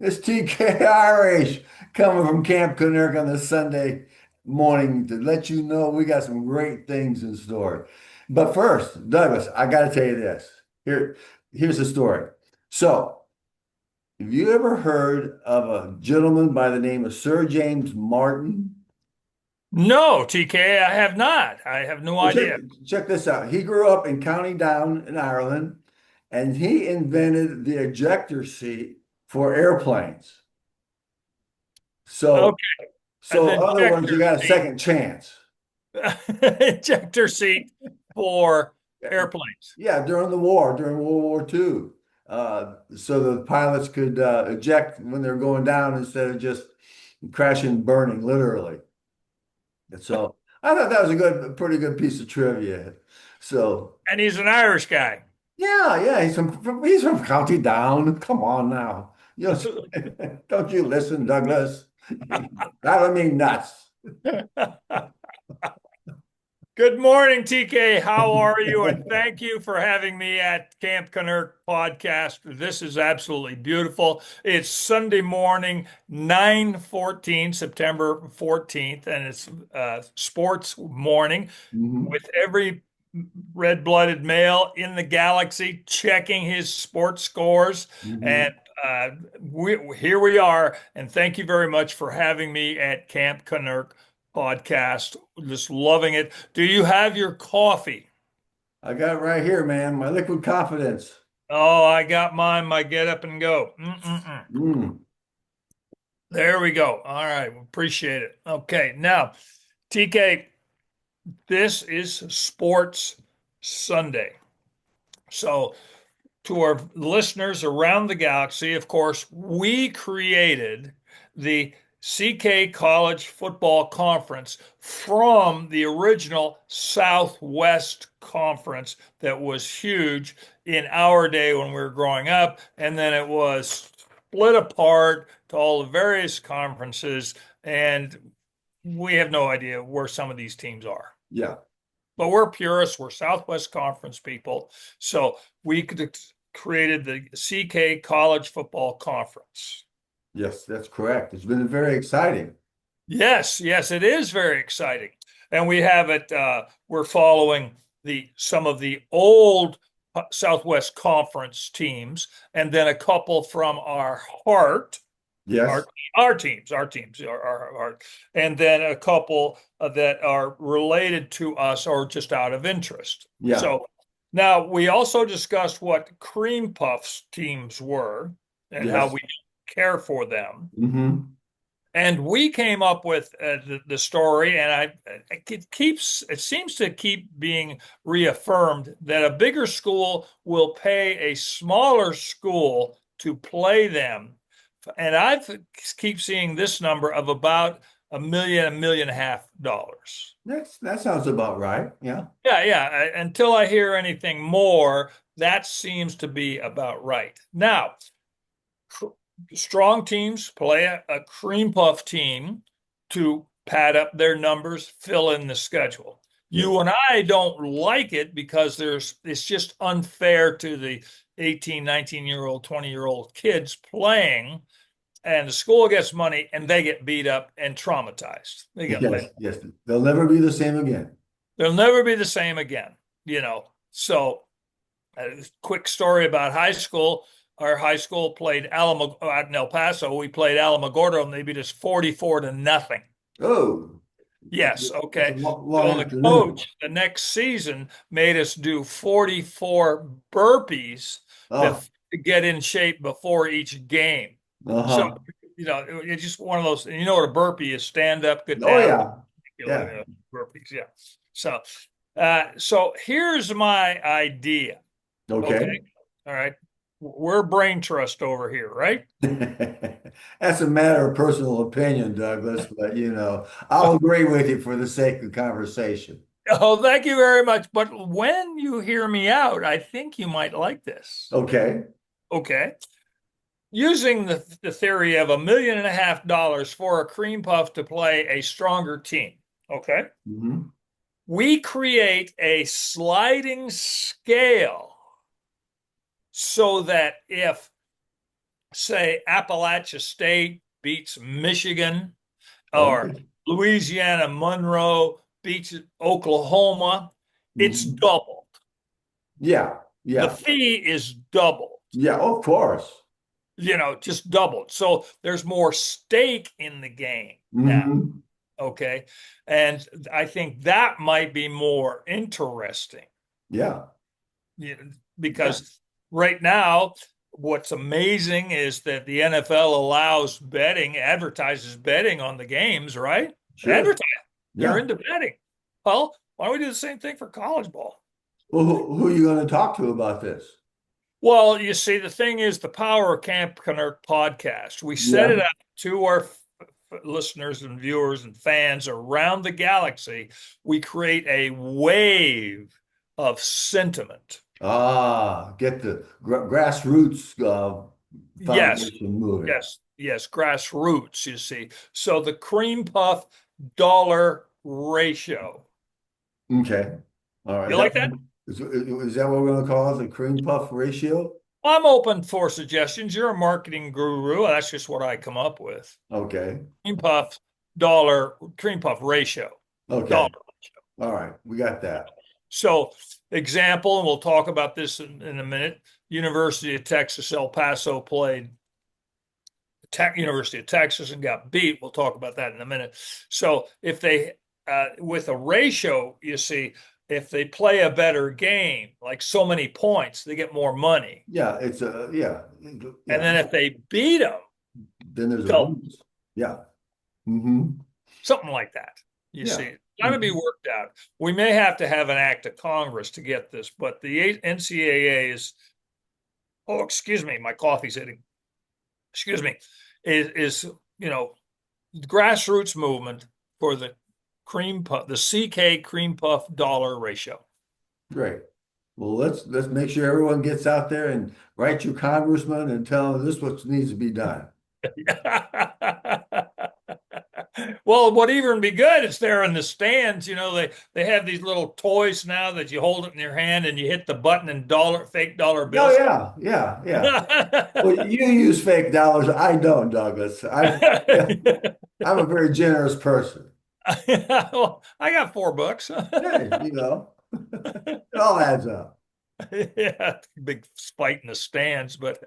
It's TK Irish coming from Camp Canuck on this Sunday morning to let you know we got some great things in store. But first, Douglas, I got to tell you this. Here's the story. So, have you ever heard of a gentleman by the name of Sir James Martin? No, TK, I have not. I have no Well, check idea. check this out. He grew up in County Down in Ireland, and he invented the ejector seat for airplanes. So Okay, So an in other words, you ejector got a seat. second chance. Ejector seat for Yeah, airplanes. yeah, during the war, during World War II, so the pilots could eject when they're going down instead of just crashing and burning, literally. And so I thought that was a pretty good piece of trivia. So And he's an Irish guy. yeah, he's from County Down. Come on now, you know, don't you listen, Douglas? Driving me nuts. Good morning, TK. How are you? And thank you for having me at Camp Canuck podcast. This is absolutely beautiful. It's Sunday morning, 9/14, September 14th, and it's sports morning Mhm. with every red-blooded male in the galaxy checking his sports scores. And Mhm. uh, here we are. And thank you very much for having me at Camp Canuck podcast. Just loving it. Do you have your coffee? I got it right here, man. My liquid confidence. Oh, I got mine, my get up and go. Mm-mm-mm. Mm. There we go. All right. Appreciate it. Okay. Now, TK, this is Sports Sunday. So, to our listeners around the galaxy, of course, we created the CK College Football Conference from the original Southwest Conference that was huge in our day when we were growing up. And then it was split apart to all the various conferences. And we have no idea where some of these teams are. Yeah. But we're purists, we're Southwest Conference people. So we could created the CK College Football Conference. Yes, that's correct. It's been very exciting. Yes, yes, it is very exciting. And we have it, we're following the some of the old Southwest Conference teams, and then a couple from our heart, our Yes. our teams, and then a couple that are related to us or just out of interest. Yeah. So now we also discussed what Cream Puffs teams were and how Yes. we care for them. Hmm. And we came up with the story, and it seems to keep being reaffirmed that a bigger school will pay a smaller school to play them. And I keep seeing this number of about a million and a half dollars. That sounds about right. Yeah. Yeah, yeah. Until I hear anything more, that seems to be about right. Now, strong teams play a cream puff team to pad up their numbers, fill in the schedule. You Yes. and I don't like it because it's just unfair to the 18, 19-year-old, 20-year-old kids playing, and the school gets money and they get beat up and traumatized. They get Yes. lit. Yes. They'll never be the same again. They'll never be the same again, you know. So a quick story about high school. Our high school played Alamo out in El Paso. We played Alamogordo and they beat us 44 to nothing. Oh, Yes, that's a okay. long So the afternoon. coach the next season made us do 44 burpees Oh, to get in shape before each game. So, uh-huh. it's just one of those, you know what a burpee is, stand up, get Oh, down, yeah. Yeah. burpees, yeah. So, so here's my idea. Okay. Okay. All right. We're brain trust over here, right? That's a matter of personal opinion, Douglas, but I'll agree with you for the sake of conversation. Oh, thank you very much. But when you hear me out, I think you might like this. Okay. Okay. Using the theory of $1.5 million for a cream puff to play a stronger team. Okay. Hmm. We create a sliding scale so that if say Appalachia State beats Michigan, or Okay. Louisiana Monroe beats Oklahoma, it's Mhm. doubled. Yeah. The Yeah. fee is doubled, Yeah. Of course. just doubled. So there's more stake in the game now. Hmm. Okay. And I think that might be more interesting. Yeah. Yeah, Yeah. because right now, what's amazing is that the NFL allows betting, advertises betting on the games, right? Sure. Advertise, they're Yeah. into betting. Well, why don't we do the same thing for college ball? Well, who are you going to talk to about this? Well, you see, the thing is the Power of Camp Canuck podcast. We set it Yeah. out to our listeners and viewers and fans around the galaxy. We create a wave of sentiment. Get the grassroots Yes, foundation moving. yes, grassroots, you see. So the cream puff dollar ratio. Okay. All right. You like that? Is that what we're going to call it? The cream puff ratio? I'm open for suggestions. You're a marketing guru. That's just what I come up with. Okay. Cream puff cream puff ratio, dollar. Okay. All right. We got that. So, example, and we'll talk about this in a minute. University of Texas, El Paso played University of Texas and got beat. We'll talk about that in a minute. So if they, with a ratio, you see, if they play a better game, like so many points, they get more money. Yeah. It's yeah. And Yeah. then if they beat them, Then there's a so boost. Yeah. Hmm. something like that, you see, Yeah. it's got to be Mhm. worked out. We may have to have an act of Congress to get this, but the NCAA is, oh, excuse me, my coffee's hitting, excuse me, is you know, grassroots movement for the cream puff, the CK cream puff dollar ratio. Great. Well, let's make sure everyone gets out there and write your congressman and tell them this is what needs to be done. Well, what even be good is there in the stands. They have these little toys now that you hold it in your hand and you hit the button and fake dollar Oh bills. yeah, yeah, yeah. Well, you use fake dollars. I don't, Douglas. I'm a very generous person. Well, I got $4. Hey, it all adds up. Yeah, big spite in the stands, but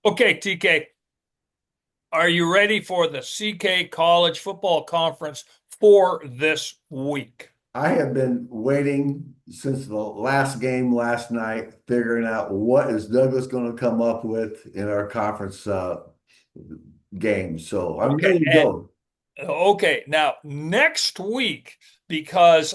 okay, TK, are you ready for the CK College Football Conference for this week? I have been waiting since the last game last night, figuring out what is Douglas going to come up with in our conference game. So I'm Okay, ready to go. okay. Now next week, because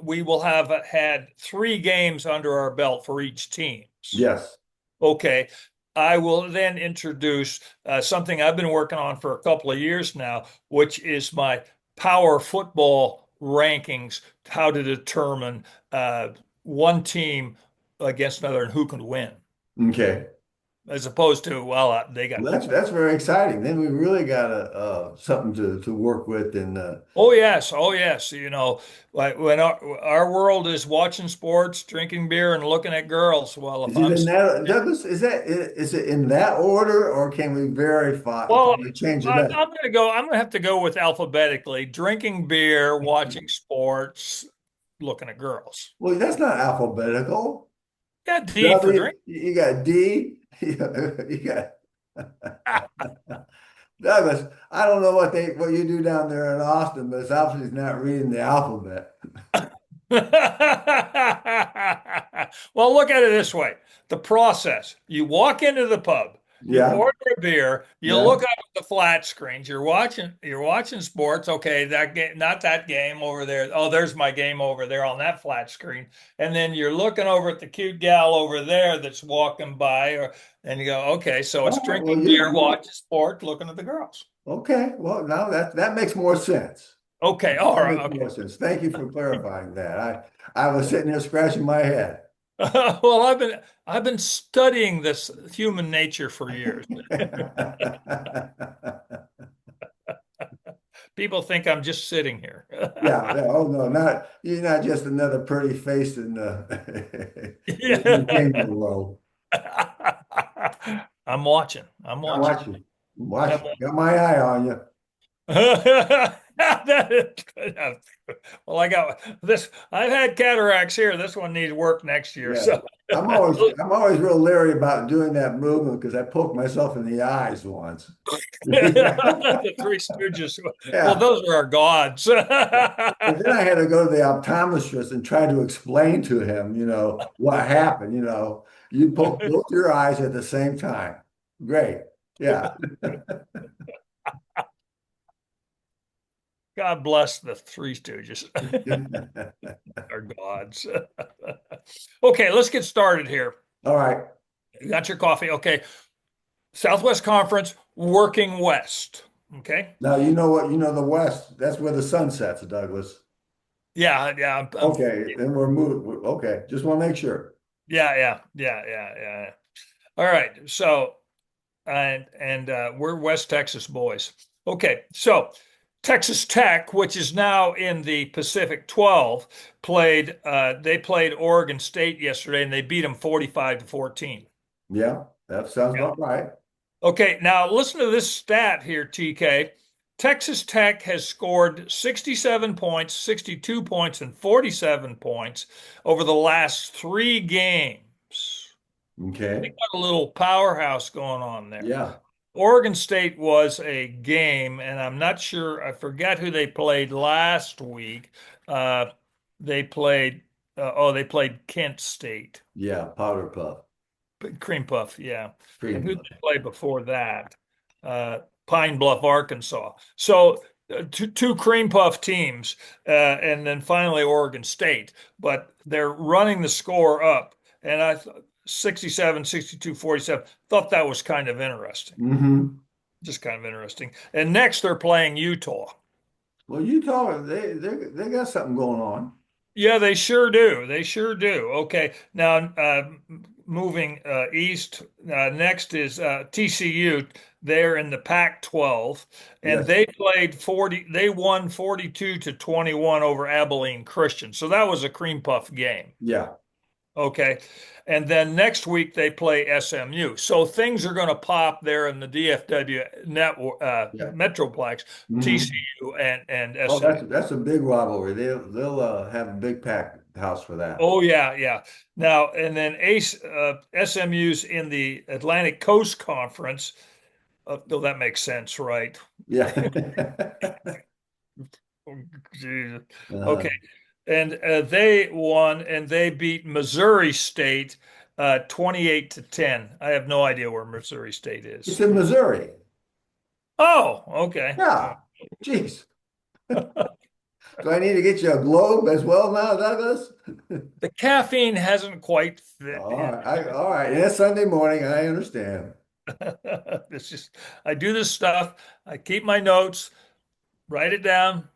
we will have had 3 games under our belt for each team. Yes. Okay, I will then introduce something I've been working on for a couple of years now, which is my power football rankings, how to determine one team against another and who can win, Okay. as opposed to, well, they got. Well, that's very exciting. Then we really got something to work with, and Oh yes, oh yes. Like when our world is watching sports, drinking beer, and looking at girls. Well, if is it I'm in that, Douglas? Is it in that order, or can we verify? Can Well, we change it up? I'm gonna have to go with alphabetically: drinking beer, watching sports, looking at girls. Well, that's not alphabetical. Yeah, D for W, drink. you got D, you got Douglas. I don't know what you do down there in Austin, but it's obviously not reading the alphabet. Well, look at it this way. The process. You walk into the pub, you Yeah, order a beer, you yeah. look up at the flat screens, you're watching sports. Okay, that game, not that game over there. Oh, there's my game over there on that flat screen. And then you're looking over at the cute gal over there that's walking by, and you go, okay, so it's All right. Well, drinking beer, watching sport, looking at the girls. okay. Well, now that makes more sense. Okay, all That right, makes okay. more sense. Thank you for clarifying that. I was sitting there scratching my head. Well, I've been studying this human nature for years. People think I'm just sitting here. Yeah, yeah. Oh no, not you're not just another pretty face in the in the Yeah. kingdom world. I'm watching. I'm I watching. watch you. Watch. Got my eye on you. That is good. Well, I got this. I've had cataracts here. This one needs work next year. Yeah. So I'm always real leery about doing that movement because I poked myself in the eyes once. the Three Stooges. Well, Yeah. those are our gods. But then I had to go to the optometrist and try to explain to him, what happened, you poke both your eyes at the same time. Great. Yeah. God bless the Three Stooges. Our gods. Okay, let's get started here. All right. You got your coffee. Okay. Southwest Conference, working west. Okay. Now, you know what? You know the West. That's where the sun sets, Douglas. Yeah, yeah. Okay. Then we're moving. Okay. Just want to make sure. Yeah. All right. So, we're West Texas boys. Okay. So, Texas Tech, which is now in the Pacific 12, they played Oregon State yesterday and they beat them 45-14. Yeah. That sounds Yeah. about right. Okay, now listen to this stat here, TK. Texas Tech has scored 67 points, 62 points, and 47 points over the last 3 games. They Okay. got a little powerhouse going on there. Yeah. Oregon State was a game, and I'm not sure, I forgot who they played last week. Uh, they played Kent State. Yeah. Powder puff. Cream Puff, yeah. And Cream who puff. they play before that? Pine Bluff, Arkansas. So two Cream Puff teams, and then finally Oregon State. But they're running the score up, and 67, 62, 47. Thought that was kind of interesting. Mm-hmm. Just kind of interesting. And next they're playing Utah. Well, Utah, they got something going on. Yeah, they sure do. They sure do. Okay, now moving east. Next is TCU. They're in the Pac-12, and Yes. they played 40. They won 42-21 over Abilene Christian. So that was a cream puff game. Yeah. Okay, and then next week they play SMU. So things are going to pop there in the DFW network, Yeah. Metroplex, Mm-hmm. TCU and Oh, SMU. that's a big rivalry. They'll have a big pack house for that. Oh yeah. Now and then SMU's in the Atlantic Coast Conference. Though that makes sense, right? Yeah. Jesus. Uh, Okay, and they won and they beat Missouri State 28-10. I have no idea where Missouri State it's is. in Missouri. Oh, okay. Yeah. Jeez. Do I need to get you a globe as well now, Douglas? The caffeine hasn't quite fit All in. right. All right. It's Sunday morning. I understand. It's just I do this stuff. I keep my notes, write it down,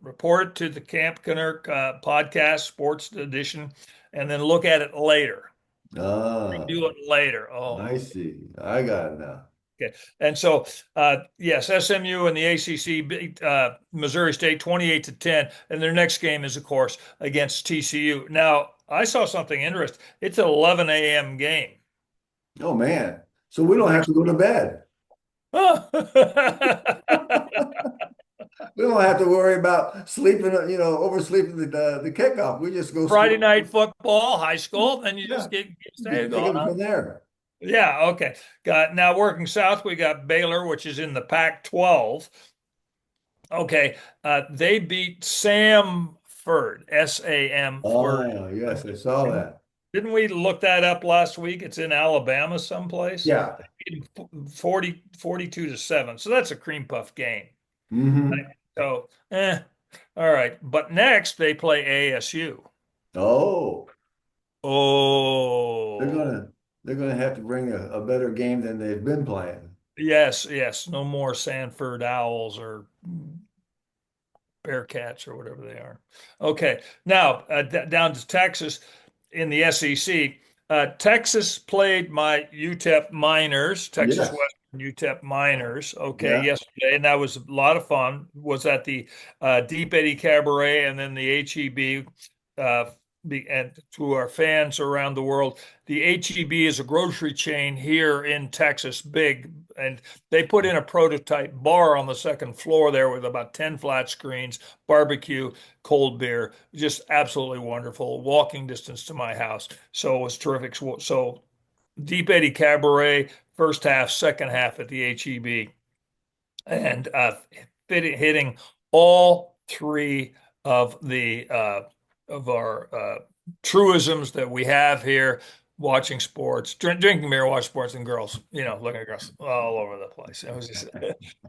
report it to the Camp Canuck podcast, sports edition, and then look at it later. Ah, Do it later. Oh, I see. I got it now. okay. And so, yes, SMU and the ACC beat Missouri State 28-10, and their next game is, of course, against TCU. Now, I saw something interesting. It's an 11 a.m. game. Oh man. So we don't have to go to bed. We don't have to worry about sleeping, oversleeping the kickoff. We just go Friday straight. night football, high school, then you Yeah. just get We stay can take going it on. from there. Yeah, okay. Got now working south, we got Baylor, which is in the Pac-12. Okay, they beat Samford, Samford. Oh, yes, I saw that. Didn't we look that up last week? It's in Alabama someplace. Yeah. 42-7. So that's a cream puff game. Hmm. So, all right. But next they play ASU. Oh, they're Oh, gonna they're gonna have to bring a better game than they've been playing. yes. No more Sanford Owls or Bearcats or whatever they are. Okay. Now, down to Texas in the SEC. Texas played my UTEP Miners, Texas Yes. Western UTEP Miners, okay, Yeah. yesterday, and that was a lot of fun. Was at the Deep Eddy Cabaret and then the HEB and to our fans around the world, the HEB is a grocery chain here in Texas, big, and they put in a prototype bar on the second floor there with about 10 flat screens, barbecue, cold beer, just absolutely wonderful. Walking distance to my house. So it was terrific. So Deep Eddy Cabaret, first half, second half at the HEB, and hitting all three of the of our truisms that we have here: watching sports, drinking beer, watch sports, and girls. Looking at girls all over the place. It was just,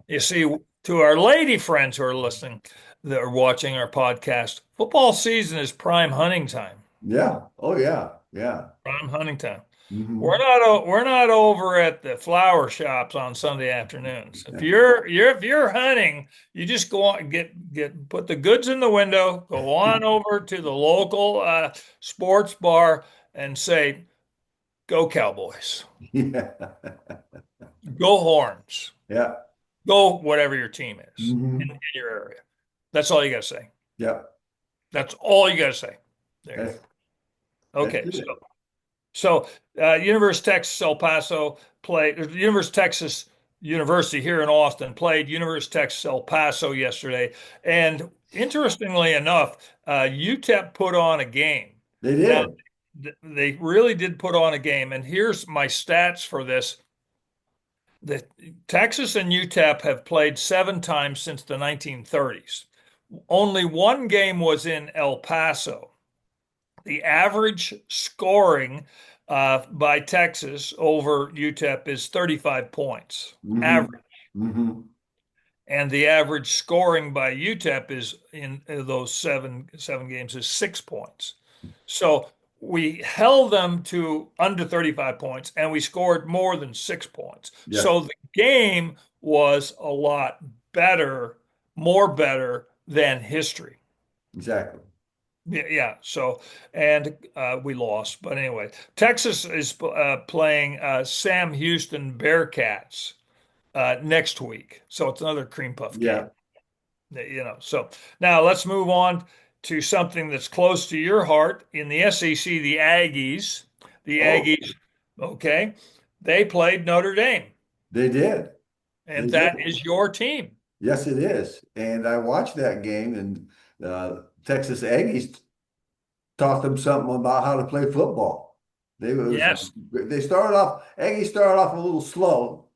you see, to our lady friends who are listening, that are watching our podcast, football season is prime hunting time. Yeah. Oh yeah. Yeah. Prime hunting time. Hmm. We're not over at the flower shops on Sunday afternoons. If you're hunting, you just go on, get put the goods in the window, go on over to the local sports bar and say, "Go Cowboys, Yeah. go Horns, Yeah. go whatever your team is in Hmm. your area." That's all you got to say. Yeah. That's all you got to say. There you That's go. that's Okay, it. so University of Texas El Paso played, University of Texas University here in Austin played University of Texas El Paso yesterday. And interestingly enough, UTEP put on a game. They Now, did. they really did put on a game. And here's my stats for this. The Texas and UTEP have played 7 times since the 1930s. Only one game was in El Paso. The average scoring by Texas over UTEP is 35 points, Hmm. average. Hmm. And the average scoring by UTEP is in those seven games is 6 points. So we held them to under 35 points and we scored more than 6 points. Yes, So the game was a lot better, more better than history. exactly. Yeah, yeah. So, and we lost, but anyway, Texas is playing Sam Houston Bearcats next week, so it's another cream puff game. Yeah. So now let's move on to something that's close to your heart in the SEC. The Aggies, the Oh, Aggies. Okay, they played Notre Dame, they did. They and did. that is your team. Yes, it is. And I watched that game, and Texas Aggies taught them something about how to play football. Yes. They started off Aggies started off a little slow,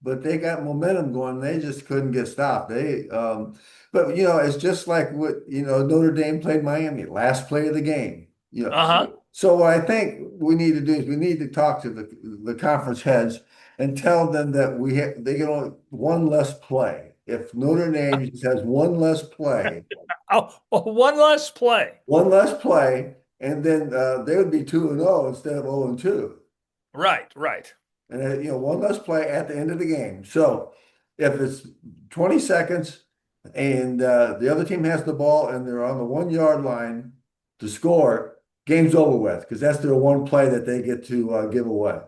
but they got momentum going. They just couldn't get stopped. But it's just like what Notre Dame played Miami last play of the game. Uh-huh. So what I think we need to do is we need to talk to the conference heads and tell them that they get only one less play. If Notre Dame just has one less play, Oh, one less play. and then they would be 2-0 instead of 0-2. Right, right. And one less play at the end of the game. So if it's 20 seconds and the other team has the ball and they're on the 1 yard line to score, game's over with because that's their one play that they get to give away.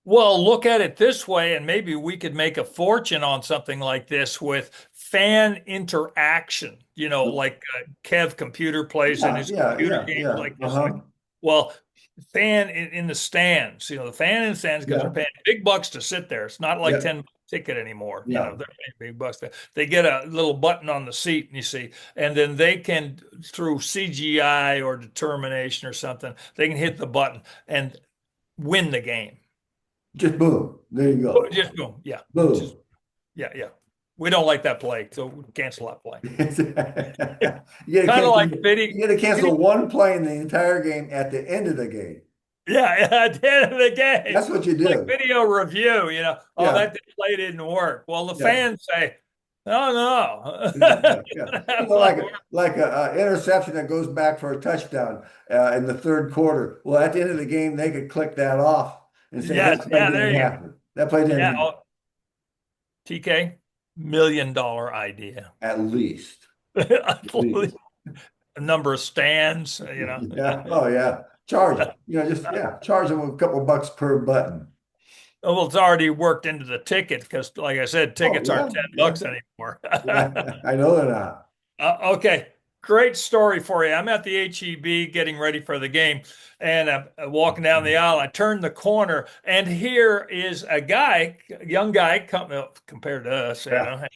Well, look at it this way, and maybe we could make a fortune on something like this with fan interaction. Like Kev Computer plays in Yeah, his yeah, computer yeah, games yeah. like this. Uh-huh. Well, fan in the stands. The fan in the stands because they're Yeah, paying big bucks to sit there. It's not like yeah, 10 ticket anymore. yeah. They're paying big bucks. They get a little button on the seat, and you see, and then they can through CGI or determination or something, they can hit the button and win the game. Just boom. There you go. Just boom. Yeah. Boom. Just yeah, yeah. We don't like that play, so we cancel that play. You Kind of like you get to cancel one play in the entire game at the end of the game. yeah, at the end of the game. That's what you Like do. video review, oh, Yeah, that play didn't work. Well, the yeah, fans say, oh no. yeah, yeah. That play worked. Like a interception that goes back for a touchdown in the third quarter. Well, at the end of the game, they could click that off and say Yes, that play yeah, there didn't you go. happen. That play didn't Yeah, happen. oh, TK, $1 million idea. At least. At A least. number of stands, Yeah. Oh yeah. Charge them. Charge them a couple bucks per button. Well, it's already worked into the ticket because, like I said, Oh tickets yeah, aren't 10 yeah, bucks anymore. yeah. I know they're not. Okay. Great story for you. I'm at the HEB getting ready for the game, and I'm walking down the aisle. I turn the corner, and here is a guy, a young guy, compared to us, Yeah.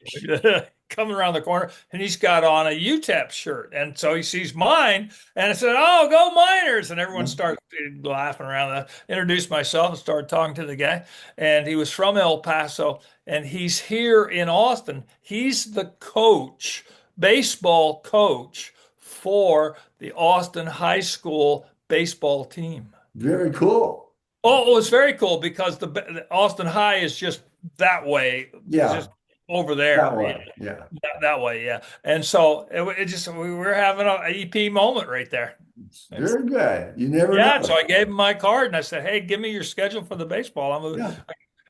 coming around the corner, and he's got on a UTEP shirt. And so he sees mine, and I said, "Oh, go Miners!" And everyone starts laughing around. I introduced myself and started talking to the guy, and he was from El Paso, and he's here in Austin. He's the coach, baseball coach for the Austin High School baseball team. Very cool. Oh, it was very cool because the Austin High is just that way, Yeah, just over that there, way. Yeah. that way, yeah. And so it just we were having a EP moment right there. It's, Very good. You never yeah, so know. I gave him my card and I said, "Hey, give me your schedule for the baseball. Yeah.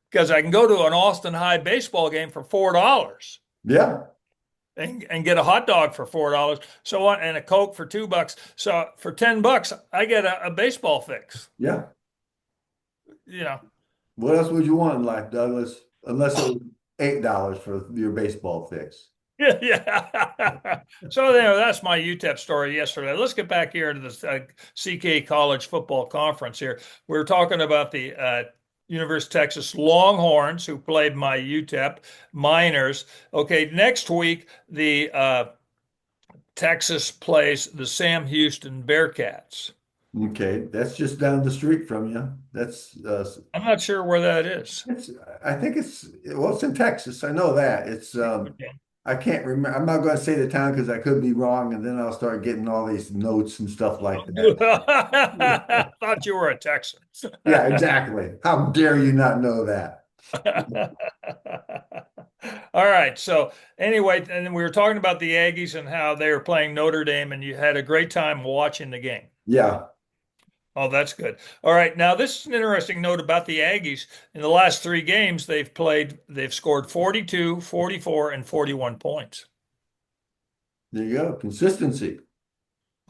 Because I can go to an Austin High baseball game for $4." Yeah. And get a hot dog for $4. So and a Coke for $2. So for $10, I get a baseball fix. Yeah. You know. What else would you want in life, Douglas? Unless it was $8 for your baseball fix. Yeah, yeah. So there, that's my UTEP story yesterday. Let's get back here to the CK College Football Conference here. We were talking about the University of Texas Longhorns, who played my UTEP Miners. Okay, next week the Texas plays the Sam Houston Bearcats. Okay, that's just down the street from you. That's I'm not sure where that is. it's I think it's in Texas. I know that. It's I can't remember. I'm not going to say the town because I could be wrong, and then I'll start getting all these notes and stuff like that. I thought you were a Texan. Yeah, exactly. How dare you not know that? All right. So anyway, and we were talking about the Aggies and how they were playing Notre Dame, and you had a great time watching the game. Yeah. Oh, that's good. All right. Now, this is an interesting note about the Aggies. In the last 3 games they've scored 42, 44, and 41 points. There you go. Consistency.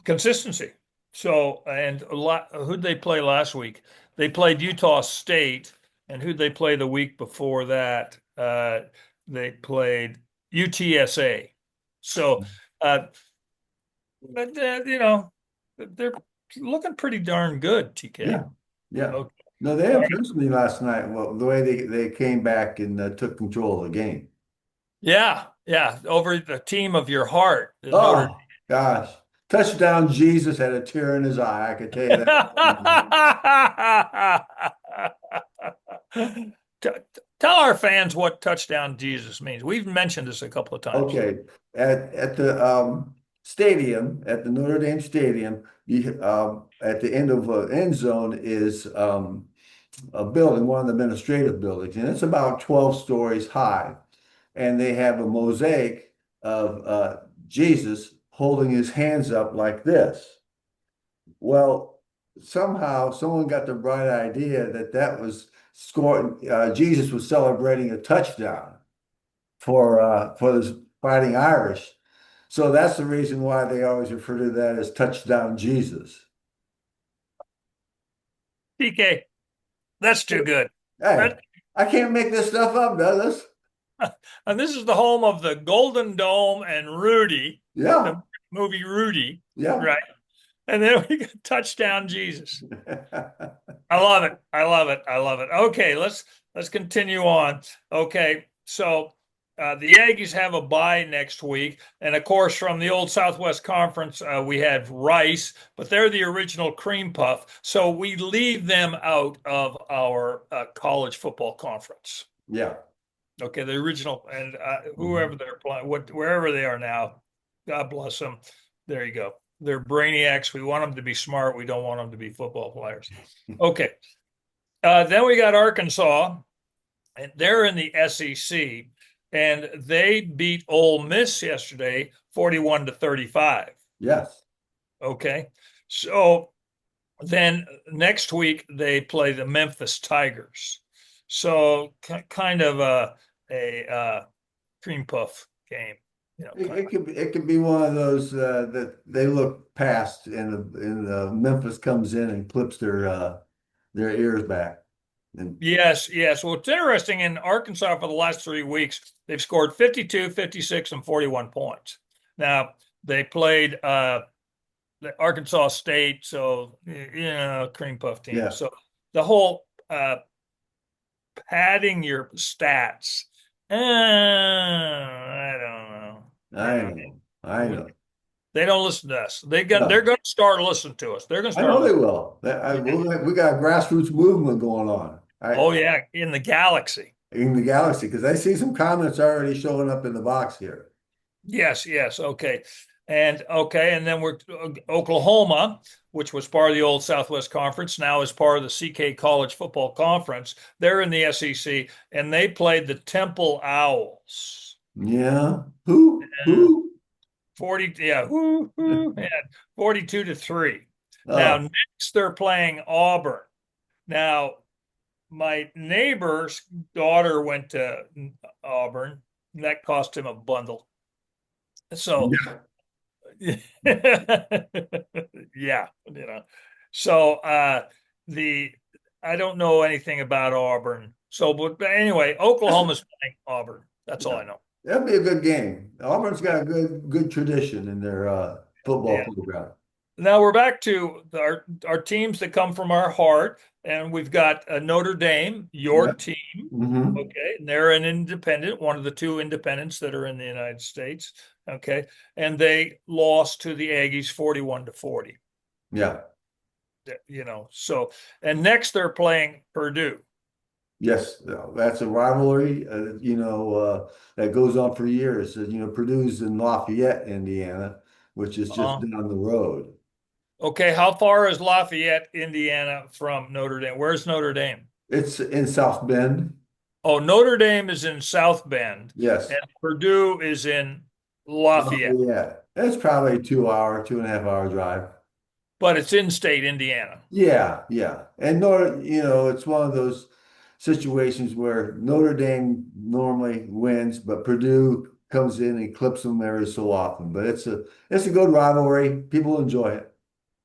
Consistency. So, and who'd they play last week? They played Utah State, and who'd they play the week before that? They played UTSA. So, but they're looking pretty darn good, TK. Yeah. Yeah. Okay. No, they impressed me last night. Well, the way they came back and took control of the game. Yeah, yeah, over the team of your heart. Notre Oh, gosh. Touchdown Jesus had a tear in his eye. I could tell you Dame. Tell our fans what touchdown Jesus means. We've mentioned this a couple of times. Okay. At the stadium, at the Notre Dame Stadium, at the end of end zone is a building, one of the administrative buildings, and it's about 12 stories high. And they have a mosaic of Jesus holding his hands up like this. Well, somehow someone got the bright idea that was scoring. Jesus was celebrating a touchdown for the Fighting Irish. So that's the reason why they always refer to that as touchdown Jesus. TK, that's too good. Hey, I can't make this stuff up, Douglas. And this is the home of the Golden Dome and Rudy, Yeah, the movie Rudy, yeah. right? And then we got touchdown Jesus. I love it. I love it. I love it. Okay, let's continue on. Okay, so the Aggies have a bye next week, and of course, from the old Southwest Conference, we have Rice, but they're the original cream puff, so we leave them out of our college football conference. Yeah. Okay, the original, and whoever they're playing, wherever they are now, God bless them. There you go. They're brainiacs. We want them to be smart. We don't want them to be football players. Okay. Then we got Arkansas, and they're in the SEC, and they beat Ole Miss yesterday, 41-35. Yes. Okay. So then next week they play the Memphis Tigers. So kind of a cream puff game. It could be one of those that they look past and Memphis comes in and clips their ears back. And Yes. Well, it's interesting in Arkansas for the last 3 weeks, they've scored 52, 56, and 41 points. Now, They played the Arkansas State, so cream puff team. Yeah, So the whole padding your stats. I don't know. I know. I know. They don't listen to us. They're No, going to start listening to us. They're going to I start know they listening. will. Yeah. We got a grassroots movement going on. Oh yeah, in the galaxy. In the galaxy, because I see some comments already showing up in the box here. Yes, yes. Okay, and then we're Oklahoma, which was part of the old Southwest Conference, now is part of the CK College Football Conference. They're in the SEC, and they played the Temple Owls. Yeah. Who? Uh, Who? 40, yeah, whoo, whoo, yeah, 42-3. Now, Oh, next they're playing Auburn. Now, my neighbor's daughter went to Auburn, and that cost him a bundle. So, yeah. yeah, So, the I don't know anything about Auburn. So, but anyway, Oklahoma's playing Auburn. That's all Yeah. I know. That'd be a good game. Auburn's got a good tradition in their football Yeah. program. Now we're back to our teams that come from our heart, and we've got Notre Dame, your Yeah. team. Hmm. Okay, and they're an independent, one of the two independents that are in the United States. Okay, and they lost to the Aggies 41-40. Yeah. So and next they're playing Purdue. Yes. That's a rivalry, that goes on for years. Purdue's in Lafayette, Indiana, which is just Uh, down the road. okay, how far is Lafayette, Indiana from Notre Dame? Where's Notre Dame? It's in South Bend. Oh, Notre Dame is in South Bend, Yes. and Purdue is in Lafayette, Lafayette. It's probably a 2 hour, 2.5 hour drive. but it's in state Indiana. Yeah, yeah. And it's one of those situations where Notre Dame normally wins, but Purdue comes in and clips them every so often. But it's a good rivalry. People enjoy it.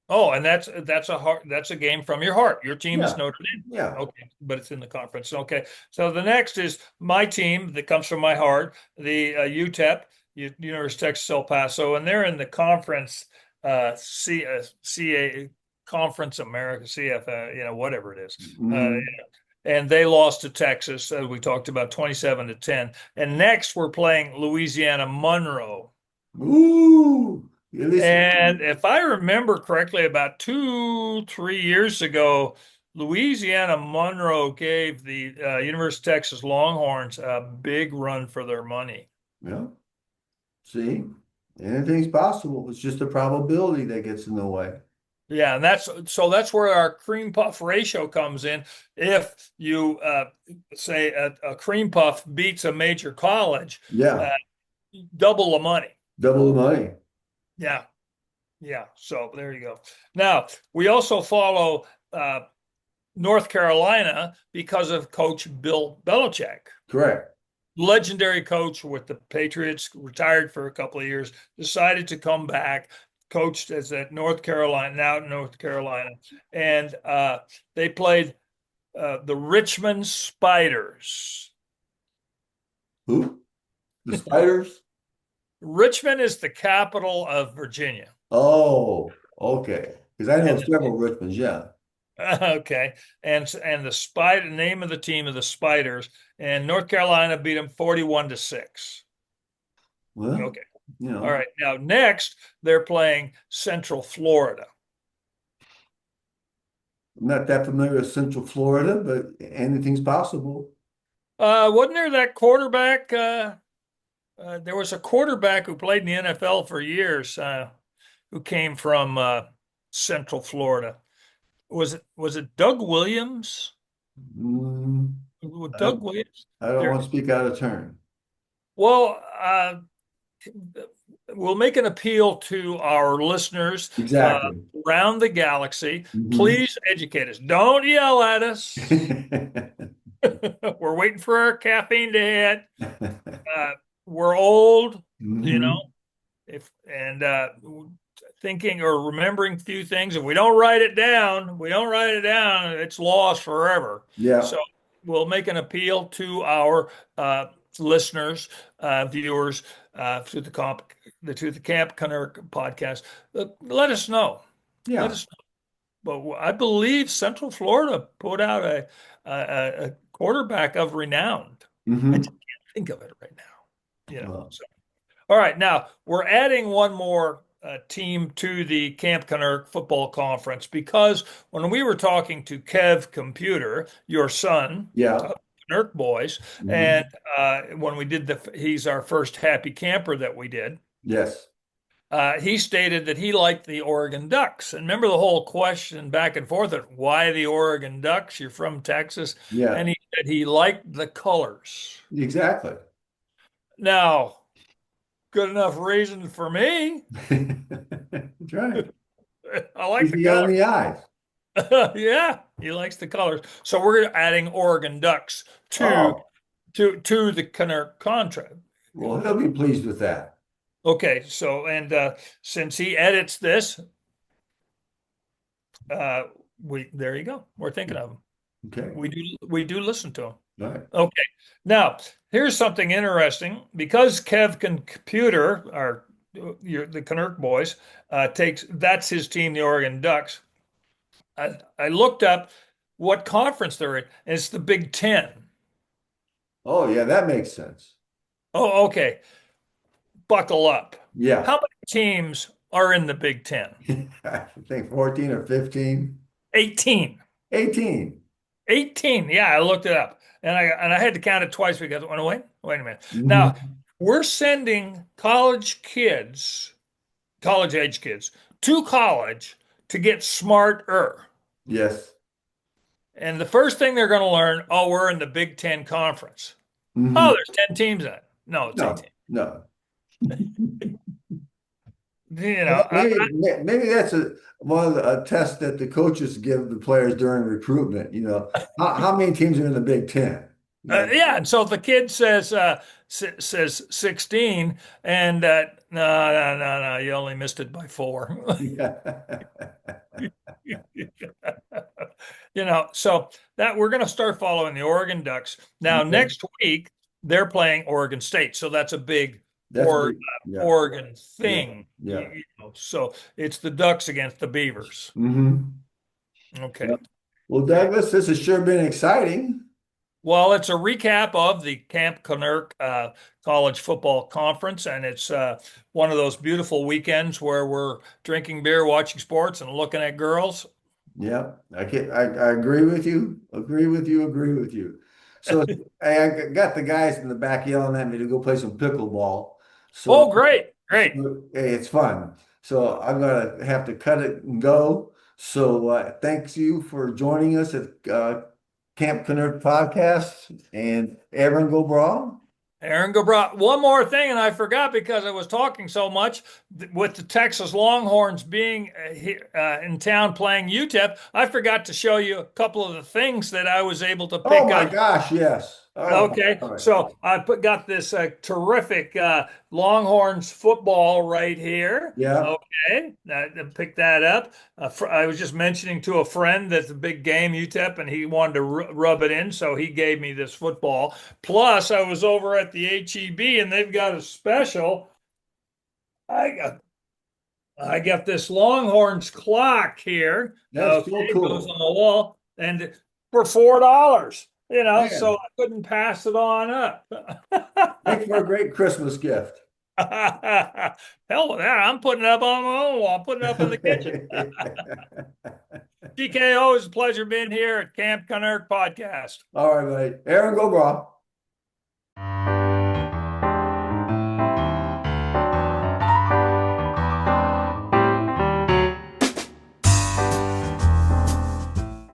Oh, and that's a game from your heart. Your team is Yeah, Notre Dame. yeah. Okay, but it's in the conference. Okay, so the next is my team that comes from my heart, the UTEP, University of Texas El Paso, and they're in the conference, CA Conference America, CF, whatever it is. Mhm. And they lost to Texas, as we talked about, 27-10. And next we're playing Louisiana Monroe. Ooh, at least, And if I remember correctly, about 3 years ago, Louisiana Monroe gave the University of Texas Longhorns a big run for their money. yeah. See, anything's possible. It's just a probability that gets in the way. Yeah, and that's where our cream puff ratio comes in. If you say a cream puff beats a major college, uh, Yeah, double the money. double the money. Yeah, yeah. So there you go. Now we also follow North Carolina because of Coach Bill Belichick, Correct. legendary coach with the Patriots, retired for a couple of years, decided to come back, coached as at North Carolina, now at North Carolina, and they played the Richmond Spiders. Who? The Spiders? Richmond is the capital of Virginia. Oh, okay. Because I know And several Richmonds, yeah. okay, and the spider name of the team of the Spiders, and North Carolina beat them 41-6. Well, Okay. you All know, right. Now, next, they're playing Central Florida. I'm not that familiar with Central Florida, but anything's possible. Wasn't there that quarterback? There was a quarterback who played in the NFL for years, who came from Central Florida. Was it Doug Williams? Mm, I Doug don't, Williams? I don't There. want to speak out of turn. Well, we'll make an appeal to our listeners Exactly. around the galaxy. Mhm. Please educate us. Don't yell at us. We're waiting for our caffeine to hit. We're old, you know, Mhm. if and thinking or remembering few things. If we don't write it down, it's lost forever. Yeah. So we'll make an appeal to our listeners, viewers. through the Camp Canuck podcast. Let us know. Let Yeah. us know. But I believe Central Florida put out a quarterback of renown. I Hmm. just can't think of it right now. So. All right, now we're adding one more team to the Camp Canuck football conference because when we were talking to Kev Computer, your son, Yeah. Canuck boys, Hmm. and when we did he's our first happy camper that we did. Yes. He stated that he liked the Oregon Ducks. And remember the whole question back and forth of why the Oregon Ducks? You're from Texas. Yeah. And he said he liked the colors. Exactly. Now, good enough reason for me. That's right. I like the Easy on colors. the eyes. Yeah, he likes the colors. So we're adding Oregon Ducks Oh, to the Canuck contract. well, he'll be pleased with that. Okay, so and since he edits this, uh, we there you go. We're thinking of him. Okay. We do listen to him. All right. Okay. Now, here's something interesting. Because Kev Computer, the Canuck boys, that's his team, the Oregon Ducks. I looked up what conference they're in, and it's the Big Ten. Oh, yeah, that makes sense. Oh, okay. Buckle up. Yeah. How many teams are in the Big Ten? I think 14 or 15. 18. 18. 18. Yeah, I looked it up. And I had to count it twice because wait a minute. Now, Hmm. we're sending college age kids to college to get smarter. Yes. And the first thing they're going to learn, oh, we're in the Big Ten Conference. Hmm. Oh, there's 10 teams in it. No, it's No, 18. no. You Well, know, maybe that's one of a test that the coaches give the players during recruitment. How many teams are in the Big Ten? yeah. And so if the kid says 16 and no, you only missed it by 4. Yeah. So that we're going to start following the Oregon Ducks. Now, Okay. next week, they're playing Oregon State. So that's a big That's big. Yeah. Oregon Yeah. thing. Yeah. So it's the Ducks against the Beavers. Hmm. Okay. Well, Okay. Douglas, this has sure been exciting. Well, it's a recap of the Camp Canuck College Football Conference, and it's one of those beautiful weekends where we're drinking beer, watching sports, and looking at girls. Yeah, I agree with you. Agree with you. Agree with you. So I got the guys in the back yelling at me to go play some pickleball. So, Oh, great, great. hey, it's fun. So I'm gonna have to cut it and go. So thanks you for joining us at Camp Canuck Podcast and Aaron Go Brawl. Aaron Gabrat. One more thing, and I forgot because I was talking so much with the Texas Longhorns being here, in town playing UTEP. I forgot to show you a couple of the things that I was able to Oh pick my up. gosh, yes. Oh, Okay, all right. so got this terrific Longhorns football right here. Yeah. Okay, I picked that up. I was just mentioning to a friend that's a big game UTEP, and he wanted to rub it in, so he gave me this football. Plus, I was over at the HEB, and they've got a special. I got I got this Longhorns clock here. That's Okay, so it goes cool. on the wall, and for $4. So Man, I couldn't pass it on up. make for a great Christmas gift. Hell with that. I'm putting it up on my own wall. I'm putting it up in the kitchen. TKO, it's a pleasure being here at Camp Canuck Podcast. All right, buddy. Aaron, go, bro.